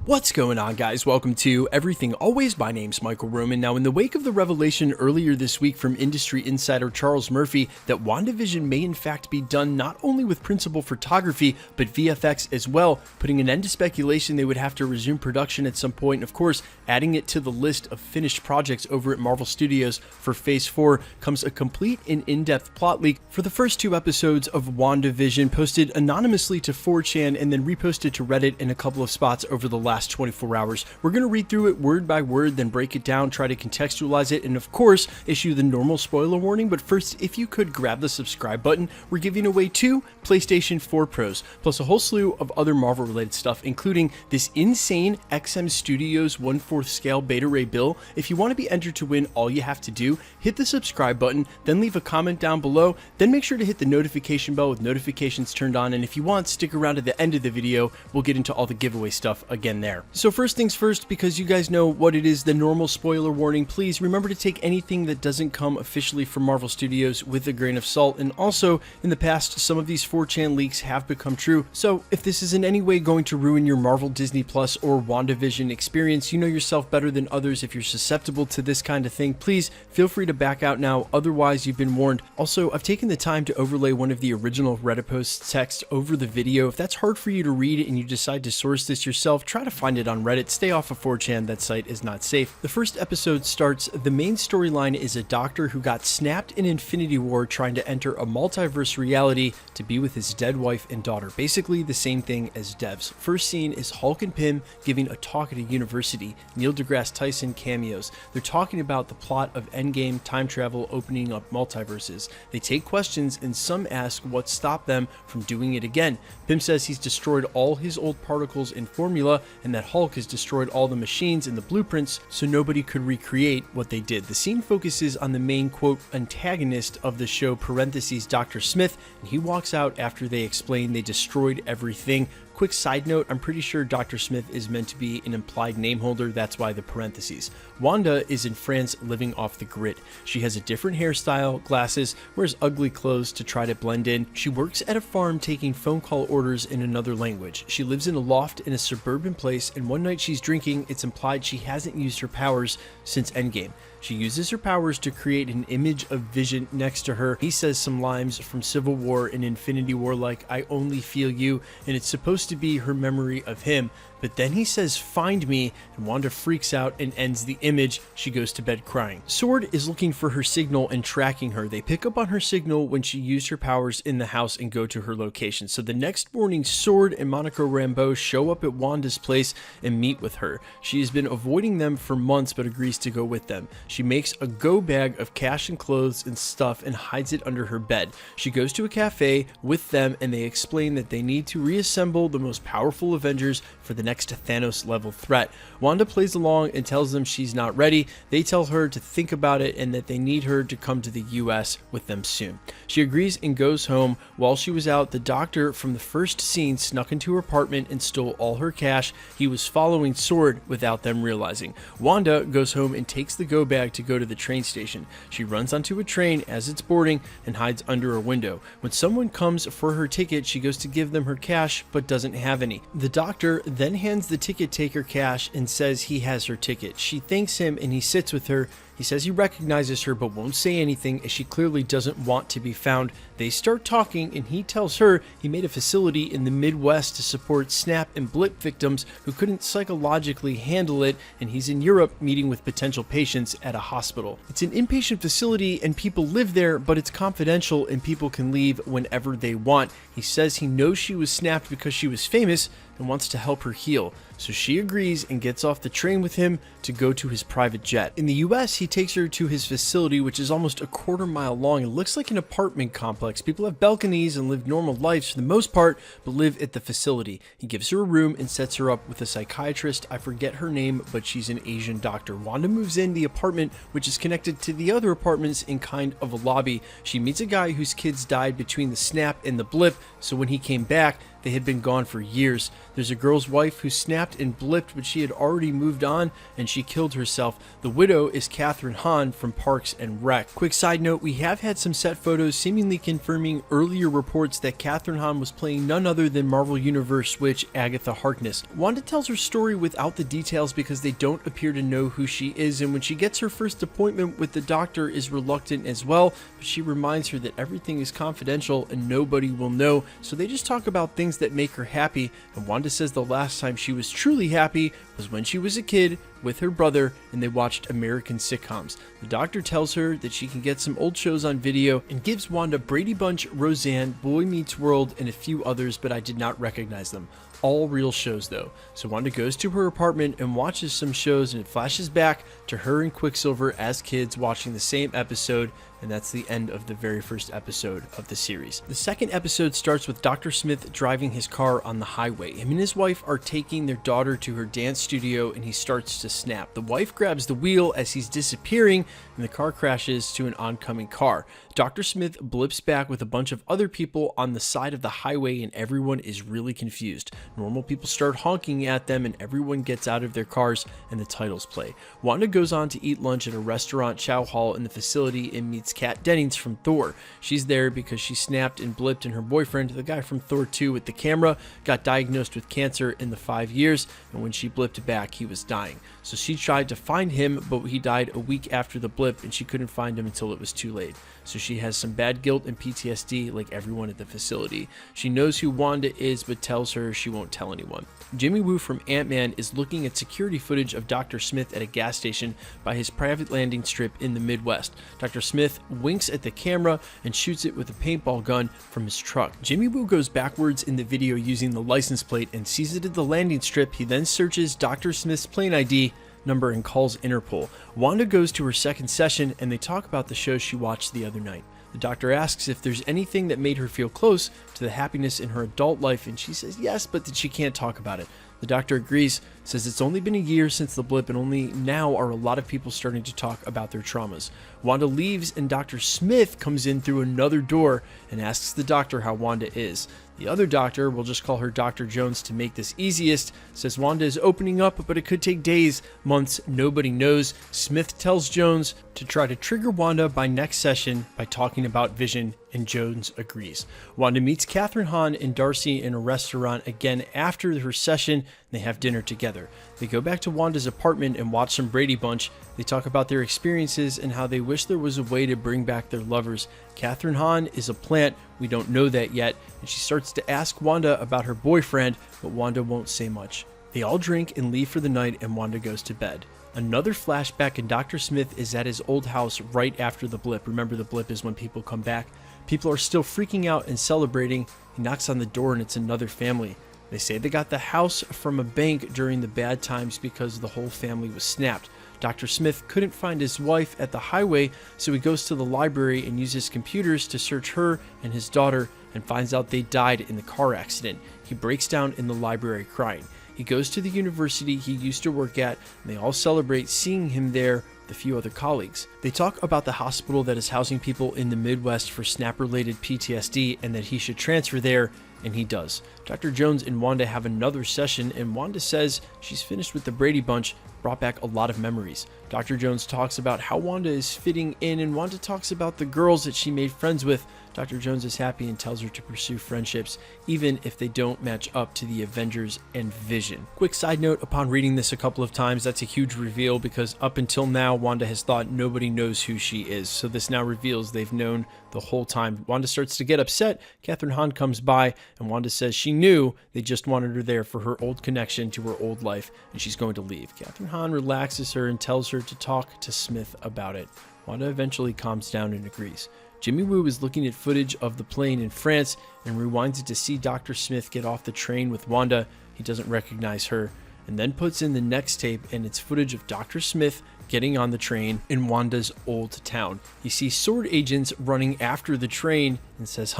What's going on, guys? Welcome to Everything Always. My name's Michael Roman. Now, in the wake of the revelation earlier this week from industry insider Charles Murphy that WandaVision may in fact be done not only with principal photography, but VFX as well, putting an end to speculation they would have to resume production at some point, and of course, adding it to the list of finished projects over at Marvel Studios for Phase 4, comes a complete and in-depth plot leak for the first 2 episodes of WandaVision, posted anonymously to 4chan and then reposted to Reddit in a couple of spots over the last 24 hours. We're going to read through it word by word, then break it down, try to contextualize it, and of course, issue the normal spoiler warning. But first, if you could grab the subscribe button, we're giving away 2 PlayStation 4 Pros, plus a whole slew of other Marvel related stuff, including this insane XM Studios 1/4 scale beta ray bill. If you want to be entered to win, all you have to do, hit the subscribe button, then leave a comment down below, then make sure to hit the notification bell with notifications turned on, and if you want, stick around to the end of the video. We'll get into all the giveaway stuff again there. So first things first, because you guys know what it is, the normal spoiler warning, please remember to take anything that doesn't come officially from Marvel Studios with a grain of salt. And also, in the past, some of these 4chan leaks have become true, so if this is in any way going to ruin your Marvel, Disney Plus, or WandaVision experience, you know yourself better than others. If you're susceptible to this kind of thing, please feel free to back out now, otherwise you've been warned. Also, I've taken the time to overlay one of the original Reddit posts text over the video. If that's hard for you to read and you decide to source this yourself, try to find it on Reddit. Stay off of 4chan, that site is not safe. The first episode starts, the main storyline is a doctor who got snapped in Infinity War trying to enter a multiverse reality to be with his dead wife and daughter. Basically the same thing as Devs. First scene is Hulk and Pym giving a talk at a university. Neil deGrasse Tyson cameos. They're talking about the plot of Endgame, time travel, opening up multiverses. They take questions and some ask what stopped them from doing it again. Pym says he's destroyed all his old particles in formula and that Hulk has destroyed all the machines and the blueprints so nobody could recreate what they did. The scene focuses on the main, quote, antagonist of the show, parentheses, Dr. Smith, and he walks out after they explain they destroyed everything. Quick side note, I'm pretty sure Dr. Smith is meant to be an implied name holder, that's why the parentheses. Wanda is in France living off the grid. She has a different hairstyle, glasses, wears ugly clothes to try to blend in. She works at a farm taking phone call orders in another language. She lives in a loft in a suburban place, and one night she's drinking. It's implied she hasn't used her powers since Endgame. She uses her powers to create an image of Vision next to her. He says some lines from Civil War and Infinity War like, "I only feel you," and it's supposed to be her memory of him. But then he says, "Find me," and Wanda freaks out and ends the image. She goes to bed crying. Sword is looking for her signal and tracking her. They pick up on her signal when she used her powers in the house and go to her location. So the next morning, Sword and Monica Rambeau show up at Wanda's place and meet with her. She has been avoiding them for months but agrees to go with them. She makes a go bag of cash and clothes and stuff and hides it under her bed. She goes to a cafe with them and they explain that they need to reassemble the most powerful Avengers for the next Thanos level threat. Wanda plays along and tells them she's not ready. They tell her to think about it and that they need her to come to the US with them soon. She agrees and goes home. While she was out, the doctor from the first scene snuck into her apartment and stole all her cash. He was following Sword without them realizing. Wanda goes home and takes the go bag to go to the train station. She runs onto a train as it's boarding and hides under a window. When someone comes for her ticket, she goes to give them her cash but doesn't have any. The doctor then hands the ticket taker cash and says he has her ticket. She thanks him and he sits with her. He says he recognizes her but won't say anything as she clearly doesn't want to be found. They start talking and he tells her he made a facility in the Midwest to support snap and blip victims who couldn't psychologically handle it, and he's in Europe meeting with potential patients at a hospital. It's an inpatient facility and people live there, but it's confidential and people can leave whenever they want. He says he knows she was snapped because she was famous and wants to help her heal. So she agrees and gets off the train with him to go to his private jet. In the US, he takes her to his facility, which is almost a quarter-mile long. It looks like an apartment complex. People have balconies and live normal lives for the most part, but live at the facility. He gives her a room and sets her up with a psychiatrist. I forget her name, but she's an Asian doctor. Wanda moves in the apartment, which is connected to the other apartments in kind of a lobby. She meets a guy whose kids died between the snap and the blip, so when he came back, they had been gone for years. There's a girl's wife who snapped and blipped, but she had already moved on, and she killed herself. The widow is Catherine Hahn from Parks and Rec. Quick side note, we have had some set photos seemingly confirming earlier reports that Catherine Hahn was playing none other than Marvel Universe witch Agatha Harkness. Wanda tells her story without the details because they don't appear to know who she is, and when she gets her first appointment with the doctor is reluctant as well, but she reminds her that everything is confidential and nobody will know, so they just talk about things that make her happy, and Wanda says the last time she was truly happy was when she was a kid with her brother and they watched American sitcoms. The doctor tells her that she can get some old shows on video and gives Wanda Brady Bunch, Roseanne, Boy Meets World, and a few others, but I did not recognize them. All real shows though. So Wanda goes to her apartment and watches some shows, and it flashes back to her and Quicksilver as kids watching the same episode, and that's the end of the very first episode of the series. The second episode starts with Dr. Smith driving his car on the highway. Him and his wife are taking their daughter to her dance studio, and he starts to snap. The wife grabs the wheel as he's disappearing, and the car crashes to an oncoming car. Dr. Smith blips back with a bunch of other people on the side of the highway, and everyone is really confused. Normal people start honking at them, and everyone gets out of their cars, and the titles play. Wanda goes on to eat lunch at a restaurant chow hall in the facility and meets Kat Dennings from Thor. She's there because she snapped and blipped, and her boyfriend, the guy from Thor 2 with the camera, got diagnosed with cancer in the 5 years, and when she blipped back, he was dying. So she tried to find him, but he died a week after the blip, and she couldn't find him until it was too late. So she has some bad guilt and PTSD like everyone at the facility. She knows who Wanda is, but tells her she won't tell anyone. Jimmy Woo from Ant-Man is looking at security footage of Dr. Smith at a gas station by his private landing strip in the Midwest. Dr. Smith winks at the camera and shoots it with a paintball gun from his truck. Jimmy Woo goes backwards in the video using the license plate and sees it at the landing strip. He then searches Dr. Smith's plane ID number and calls Interpol. Wanda goes to her second session and they talk about the show she watched the other night. The doctor asks if there's anything that made her feel close to the happiness in her adult life, and she says yes, but that she can't talk about it. The doctor agrees, says it's only been a year since the blip, and only now are a lot of people starting to talk about their traumas. Wanda leaves, and Dr. Smith comes in through another door and asks the doctor how Wanda is. The other doctor, we'll just call her Dr. Jones to make this easiest, says Wanda is opening up, but it could take days, months, nobody knows. Smith tells Jones to try to trigger Wanda by next session by talking about Vision, and Jones agrees. Wanda meets Catherine Hahn and Darcy in a restaurant again after her session. They have dinner together. They go back to Wanda's apartment and watch some Brady Bunch. They talk about their experiences and how they wish there was a way to bring back their lovers. Catherine Hahn is a plant, we don't know that yet, and she starts to ask Wanda about her boyfriend, but Wanda won't say much. They all drink and leave for the night, and Wanda goes to bed. Another flashback, and Dr. Smith is at his old house right after the blip. Remember, the blip is when people come back. People are still freaking out and celebrating. He knocks on the door and it's another family. They say they got the house from a bank during the bad times because the whole family was snapped. Dr. Smith couldn't find his wife at the highway, so he goes to the library and uses computers to search her and his daughter and finds out they died in the car accident. He breaks down in the library crying. He goes to the university he used to work at, and they all celebrate seeing him there with a few other colleagues. They talk about the hospital that is housing people in the Midwest for snap-related PTSD and that he should transfer there, and he does. Dr. Jones and Wanda have another session, and Wanda says she's finished with the Brady Bunch, brought back a lot of memories. Dr. Jones talks about how Wanda is fitting in, and Wanda talks about the girls that she made friends with. Dr. Jones is happy and tells her to pursue friendships, even if they don't match up to the Avengers and Vision. Quick side note, upon reading this a couple of times, that's a huge reveal because up until now, Wanda has thought nobody knows who she is. So this now reveals they've known the whole time. Wanda starts to get upset. Catherine Hahn comes by, and Wanda says she knew they just wanted her there for her old connection to her old life, and she's going to leave. Catherine Hahn relaxes her and tells her to talk to Smith about it. Wanda eventually calms down and agrees. Jimmy Woo is looking at footage of the plane in France and rewinds it to see Dr. Smith get off the train with Wanda. He doesn't recognize her, and then puts in the next tape, and it's footage of Dr. Smith getting on the train in Wanda's old town. He sees sword agents running after the train and says,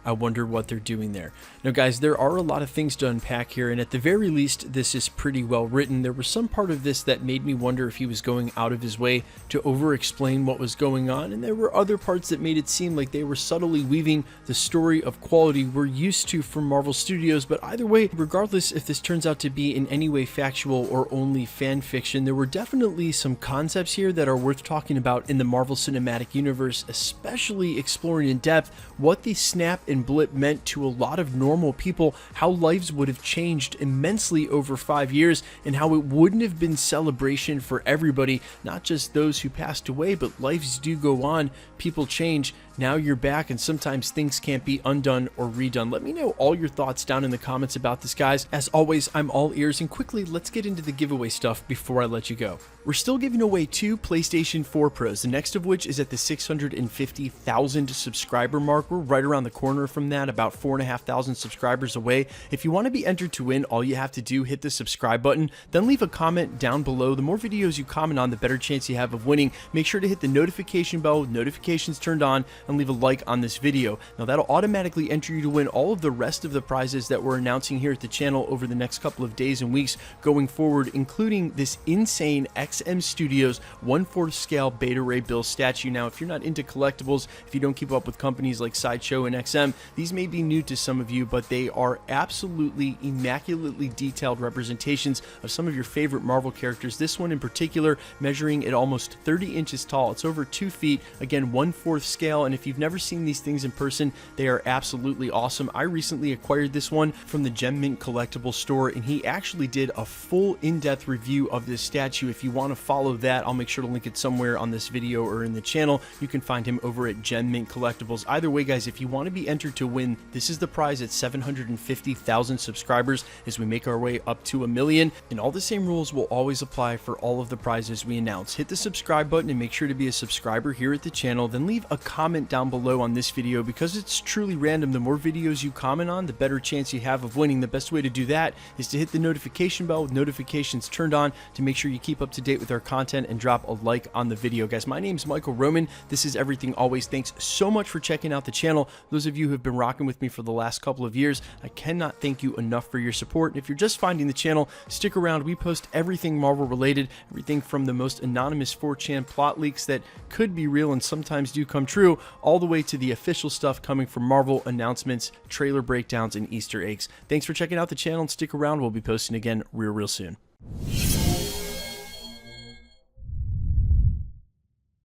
I wonder what they're doing there. Now guys, there are a lot of things to unpack here, and at the very least, this is pretty well written. There was some part of this that made me wonder if he was going out of his way to over-explain what was going on, and there were other parts that made it seem like they were subtly weaving the story of quality we're used to from Marvel Studios. But either way, regardless if this turns out to be in any way factual or only fan fiction, there were definitely some concepts here that are worth talking about in the Marvel Cinematic Universe, especially exploring in depth what the snap and blip meant to a lot of normal people, how lives would have changed immensely over 5 years, and how it wouldn't have been celebration for everybody, not just those who passed away, but lives do go on, people change. Now you're back, and sometimes things can't be undone or redone. Let me know all your thoughts down in the comments about this, guys. As always, I'm all ears, and quickly, let's get into the giveaway stuff before I let you go. We're still giving away 2 PlayStation 4 Pros, the next of which is at the 650,000 subscriber mark. We're right around the corner from that, about 4,500 subscribers away. If you want to be entered to win, all you have to do, hit the subscribe button, then leave a comment down below. The more videos you comment on, the better chance you have of winning. Make sure to hit the notification bell, notifications turned on, and leave a like on this video. Now that'll automatically enter you to win all of the rest of the prizes that we're announcing here at the channel over the next couple of days and weeks going forward, including this insane XM Studios 1/4 scale Beta Ray Bill statue. Now, if you're not into collectibles, if you don't keep up with companies like Sideshow and XM, these may be new to some of you, but they are absolutely immaculately detailed representations of some of your favorite Marvel characters. This one in particular measuring at almost 30 inches tall. It's over 2 feet, again 1/4 scale, and if you've never seen these things in person, they are absolutely awesome. I recently acquired this one from the Gem Mint collectible store, and he actually did a full in-depth review of this statue. If you want to follow that, I'll make sure to link it somewhere on this video or in the channel. You can find him over at Gem Mint Collectibles. Either way, guys, if you want to be entered to win, this is the prize at 750,000 subscribers as we make our way up to 1 million, and all the same rules will always apply for all of the prizes we announce. Hit the subscribe button and make sure to be a subscriber here at the channel, then leave a comment down below on this video. Because it's truly random, the more videos you comment on, the better chance you have of winning. The best way to do that is to hit the notification bell with notifications turned on to make sure you keep up to date with our content and drop a like on the video. Guys, my name's Michael Roman. This is Everything Always. Thanks so much for checking out the channel. Those of you who have been rocking with me for the last couple of years, I cannot thank you enough for your support. And if you're just finding the channel, stick around. We post everything Marvel related, everything from the most anonymous 4chan plot leaks that could be real and sometimes do come true, all the way to the official stuff coming from Marvel, announcements, trailer breakdowns, and Easter eggs. Thanks for checking out the channel, and stick around. We'll be posting again real soon.